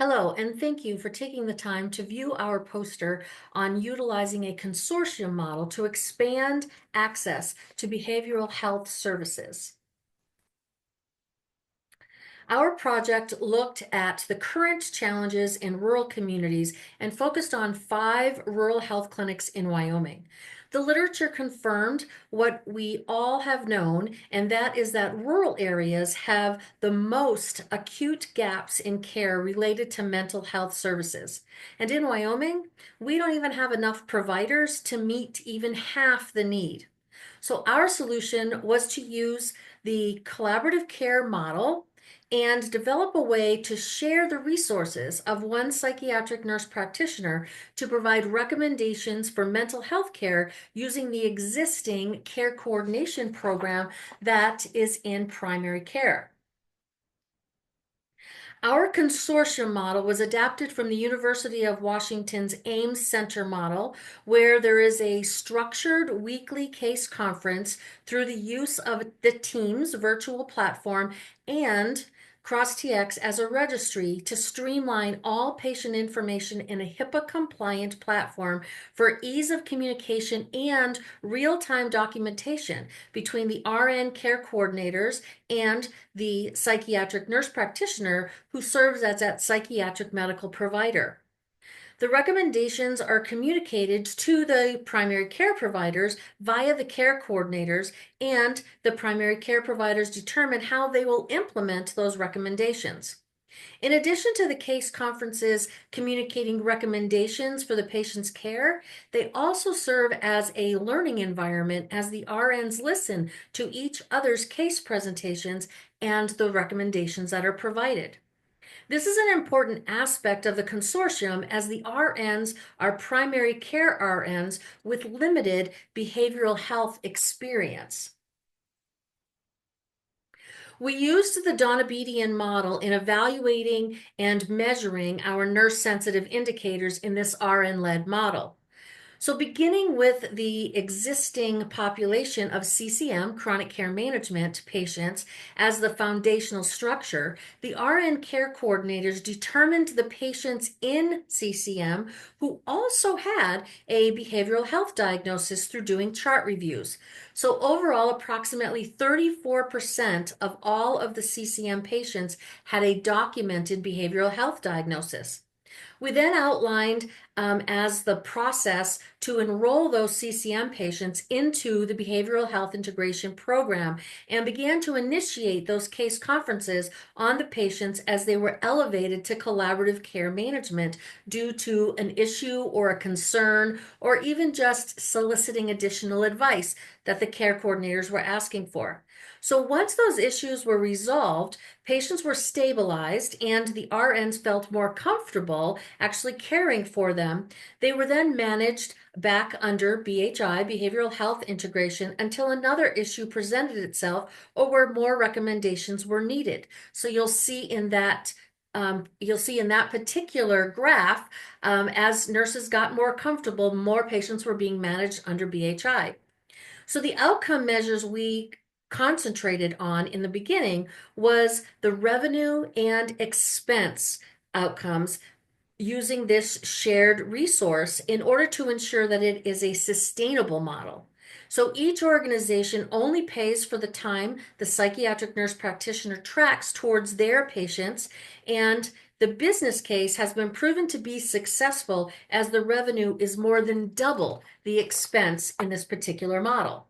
Hello, and thank you for taking the time to view our poster on utilizing a consortium model to expand access to behavioral health services. Our project looked at the current challenges in rural communities and focused on 5 rural health clinics in Wyoming. The literature confirmed what we all have known, and that is that rural areas have the most acute gaps in care related to mental health services. And in Wyoming, we don't even have enough providers to meet even half the need. So our solution was to use the collaborative care model and develop a way to share the resources of one psychiatric nurse practitioner to provide recommendations for mental health care using the existing care coordination program that is in primary care. Our consortium model was adapted from the University of Washington's Ames Center model, where there is a structured weekly case conference through the use of the Teams virtual platform and CrossTX as a registry to streamline all patient information in a HIPAA-compliant platform for ease of communication and real-time documentation between the RN care coordinators and the psychiatric nurse practitioner who serves as that psychiatric medical provider. The recommendations are communicated to the primary care providers via the care coordinators, and the primary care providers determine how they will implement those recommendations. In addition to the case conferences communicating recommendations for the patient's care, they also serve as a learning environment as the RNs listen to each other's case presentations and the recommendations that are provided. This is an important aspect of the consortium as the RNs are primary care RNs with limited behavioral health experience. We used the Donabedian model in evaluating and measuring our nurse-sensitive indicators in this RN-led model. So beginning with the existing population of CCM, chronic care management patients, as the foundational structure, the RN care coordinators determined the patients in CCM who also had a behavioral health diagnosis through doing chart reviews. So overall, approximately 34% of all of the CCM patients had a documented behavioral health diagnosis. We then outlined as the process to enroll those CCM patients into the behavioral health integration program and began to initiate those case conferences on the patients as they were elevated to collaborative care management due to an issue or a concern or even just soliciting additional advice that the care coordinators were asking for. So once those issues were resolved, patients were stabilized and the RNs felt more comfortable actually caring for them. They were then managed back under BHI, Behavioral Health Integration, until another issue presented itself or where more recommendations were needed. So you'll see in that particular graph, as nurses got more comfortable, more patients were being managed under BHI. So the outcome measures we concentrated on in the beginning was the revenue and expense outcomes using this shared resource in order to ensure that it is a sustainable model. So each organization only pays for the time the psychiatric nurse practitioner tracks towards their patients, and the business case has been proven to be successful as the revenue is more than double the expense in this particular model.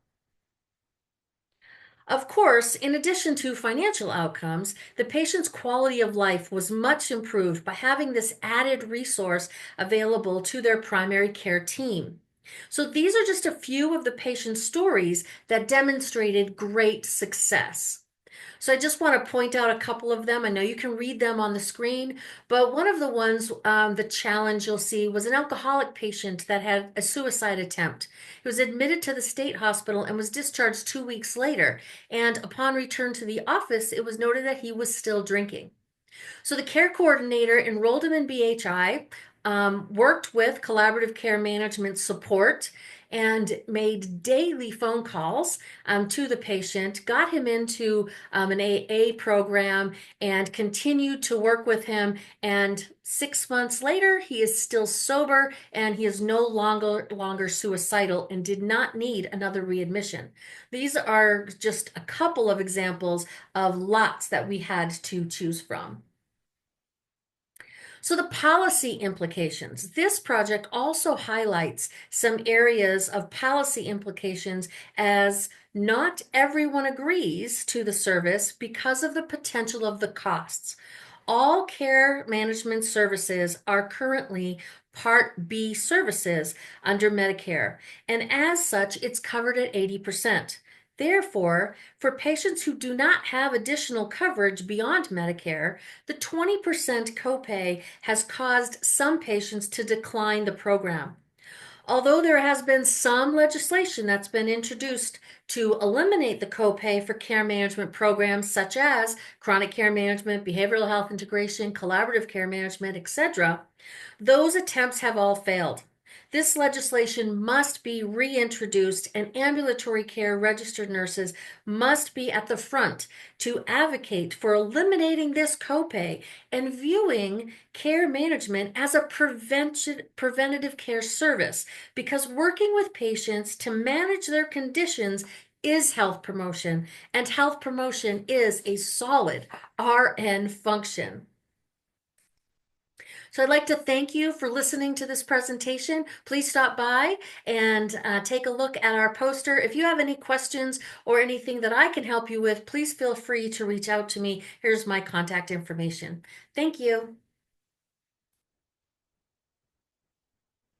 Of course, in addition to financial outcomes, the patient's quality of life was much improved by having this added resource available to their primary care team. So these are just a few of the patient stories that demonstrated great success. So I just want to point out a couple of them. I know you can read them on the screen, but one of the ones, the challenge you'll see was an alcoholic patient that had a suicide attempt. He was admitted to the state hospital and was discharged 2 weeks later. And upon return to the office, it was noted that he was still drinking. So the care coordinator enrolled him in BHI, worked with collaborative care management support and made daily phone calls to the patient, got him into an AA program, and continued to work with him. And 6 months later, he is still sober and he is no longer suicidal and did not need another readmission. These are just a couple of examples of lots that we had to choose from. So the policy implications. This project also highlights some areas of policy implications as not everyone agrees to the service because of the potential of the costs. All care management services are currently Part B services under Medicare, and as such, it's covered at 80%. Therefore, for patients who do not have additional coverage beyond Medicare, the 20% copay has caused some patients to decline the program. Although there has been some legislation that's been introduced to eliminate the copay for care management programs such as chronic care management, behavioral health integration, collaborative care management, etc., those attempts have all failed. This legislation must be reintroduced, and ambulatory care registered nurses must be at the front to advocate for eliminating this copay and viewing care management as a preventative care service, because working with patients to manage their conditions is health promotion, and health promotion is a solid RN function. So I'd like to thank you for listening to this presentation. Please stop by and take a look at our poster. If you have any questions or anything that I can help you with, please feel free to reach out to me. Here's my contact information. Thank you.